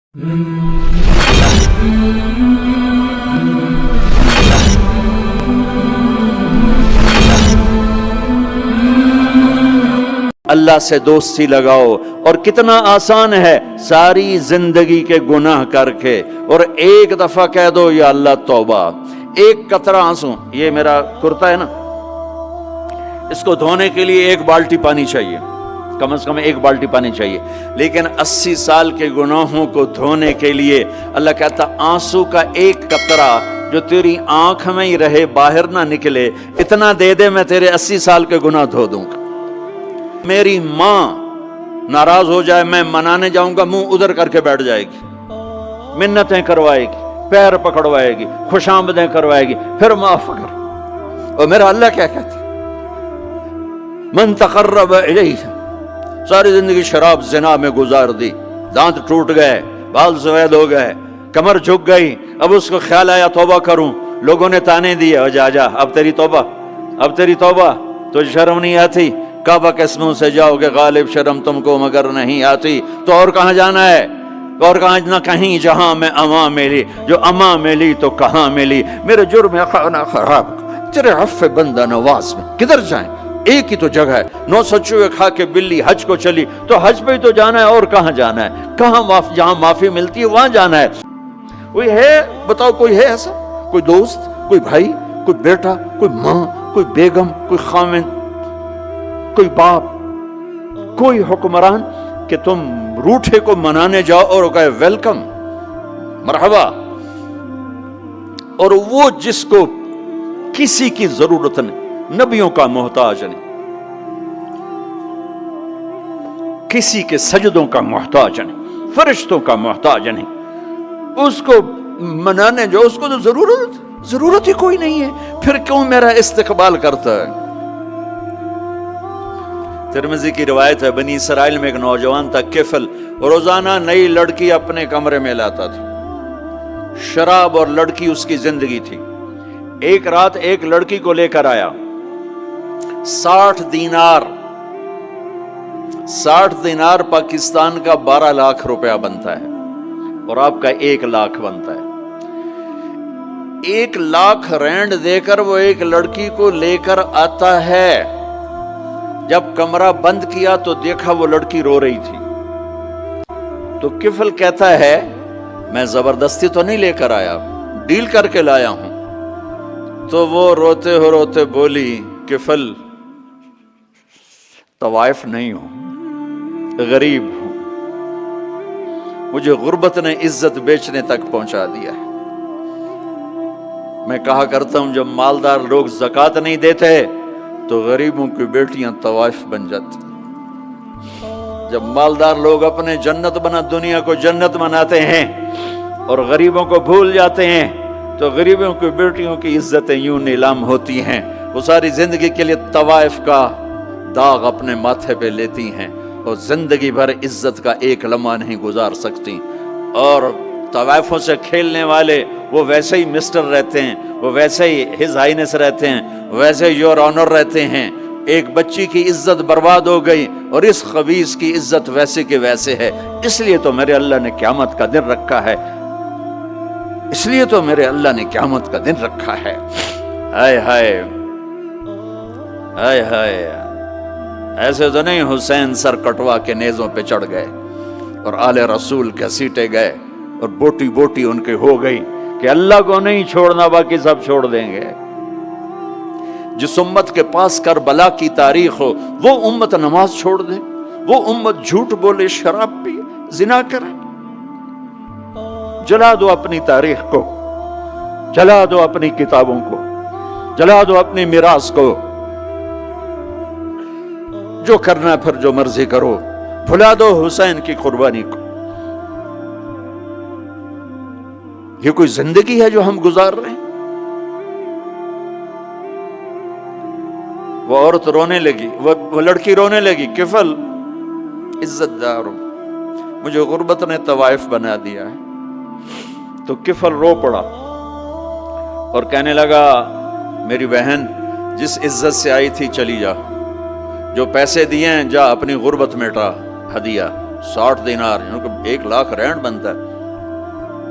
اللہ سے دوستی لگاؤ، اور کتنا آسان ہے ساری زندگی کے گناہ کر کے اور ایک دفعہ کہہ دو یا اللہ توبہ، ایک قطرہ آنسو، یہ میرا کرتا ہے نا، اس کو دھونے کے لیے ایک بالٹی پانی چاہیے، کم از کم ایک بالٹی پانی چاہیے، لیکن 80 سال کے گناہوں کو دھونے کے لیے اللہ کہتا آنسو کا ایک قطرہ جو تیری آنکھ میں ہی رہے باہر نہ نکلے، اتنا دے دے میں تیرے 80 سال کے گناہ دھو دوں گا۔ میری ماں ناراض ہو جائے، میں منانے جاؤں گا، منہ ادھر کر کے بیٹھ جائے گی، منتیں کروائے گی، پیر پکڑوائے گی، خوشامدیں کروائے گی، پھر معاف کر۔ اور میرا اللہ کیا کہتا ہے؟ من تقرب الیہ، ساری زندگی شراب زنا میں گزار دی، دانت ٹوٹ گئے، بال سفید ہو گئے، کمر جھک گئی، اب اس کو خیال آیا توبہ کروں، لوگوں نے تانے دیے، جا جا اب تیری توبہ، اب تیری توبہ، تجھے شرم نہیں آتی؟ کعبہ کے اسموں سے جاؤ گے غالب شرم تم کو مگر نہیں آتی، تو اور کہاں جانا ہے؟ اور کہاں نہ کہیں جہاں میں امان ملی، جو امان ملی تو کہاں ملی، میرے جرم خانہ خراب تیرے عفو بندہ نواز میں کدھر جائیں؟ ایک ہی تو جگہ ہے، 900 چوہے کھا کے بلی حج کو چلی، تو حج پہ ہی تو جانا ہے، اور کہاں جانا ہے؟ کہاں جہاں معافی ملتی ہے وہاں جانا ہے۔ کوئی ہے بتاؤ، کوئی ہے ایسا؟ کوئی دوست، کوئی بھائی، کوئی بیٹا، کوئی ماں، کوئی بیگم، کوئی خاوند، کوئی باپ، کوئی حکمران کہ تم روٹھے کو منانے جاؤ اور وہ کہے ویلکم، مرحبا، اور وہ جس کو کسی کی ضرورت نہیں، نبیوں کا محتاج نہیں، کسی کے سجدوں کا محتاج نہیں، فرشتوں کا محتاج نہیں، اس کو منانے جو اس کو تو ضرورت ہی کوئی نہیں ہے، پھر کیوں میرا استقبال کرتا ہے؟ ترمذی کی روایت ہے، بنی اسرائیل میں ایک نوجوان تھا کفل، روزانہ نئی لڑکی اپنے کمرے میں لاتا تھا، شراب اور لڑکی اس کی زندگی تھی۔ ایک رات ایک لڑکی کو لے کر آیا، 60 دینار پاکستان کا 12 لاکھ روپیہ بنتا ہے، اور آپ کا 1 لاکھ بنتا ہے۔ 1 لاکھ رینڈ دے کر وہ ایک لڑکی کو لے کر آتا ہے، جب کمرہ بند کیا تو دیکھا وہ لڑکی رو رہی تھی، تو کفل کہتا ہے میں زبردستی تو نہیں لے کر آیا، ڈیل کر کے لایا ہوں۔ تو وہ روتے بولی کفل طوائف نہیں ہوں، غریب ہوں، مجھے غربت نے عزت بیچنے تک پہنچا دیا ہے۔ میں کہا کرتا ہوں جب مالدار لوگ زکوٰۃ نہیں دیتے تو غریبوں کی بیٹیاں طوائف بن جاتی، جب مالدار لوگ اپنے جنت بنا دنیا کو جنت بناتے ہیں اور غریبوں کو بھول جاتے ہیں تو غریبوں کی بیٹیوں کی عزتیں یوں نیلام ہوتی ہیں، وہ ساری زندگی کے لیے طوائف کا داغ اپنے ماتھے پہ لیتی ہیں اور زندگی بھر عزت کا ایک لمحہ نہیں گزار سکتی۔ اور طوائفوں سے کھیلنے والے وہ ویسے ہی مسٹر رہتے ہیں، وہ ویسے ہی ہز ہائنس رہتے ہیں، ویسے یور آنر رہتے ہیں۔ ایک بچی کی عزت برباد ہو گئی اور اس خبیث کی عزت ویسے کے ویسے ہے، اس لیے تو میرے اللہ نے قیامت کا دن رکھا ہے، اس لیے تو میرے اللہ نے قیامت کا دن رکھا ہے۔ ہائے ہائے ہائے ہائے، ایسے تو نہیں حسین سر کٹوا کے نیزوں پہ چڑھ گئے اور آل رسول گھسیٹے گئے اور بوٹی بوٹی ان کے ہو گئی کہ اللہ کو نہیں چھوڑنا باقی سب چھوڑ دیں گے۔ جس امت کے پاس کربلا کی تاریخ ہو وہ امت نماز چھوڑ دے، وہ امت جھوٹ بولے، شراب پی، زنا کرے۔ جلا دو اپنی تاریخ کو، جلا دو اپنی کتابوں کو، جلا دو اپنی میراث کو، جو کرنا پھر جو مرضی کرو، بھلا دو حسین کی قربانی کو۔ یہ کوئی زندگی ہے جو ہم گزار رہے ہیں؟ وہ عورت رونے لگی، وہ لڑکی رونے لگی، کفل عزت دار ہو، مجھے غربت نے طوائف بنا دیا ہے۔ تو کفل رو پڑا اور کہنے لگا میری بہن جس عزت سے آئی تھی چلی جا، جو پیسے دیے ہیں جا اپنی غربت مٹا، ہدیہ 60 دینار، 1 لاکھ رینڈ بنتا ہے،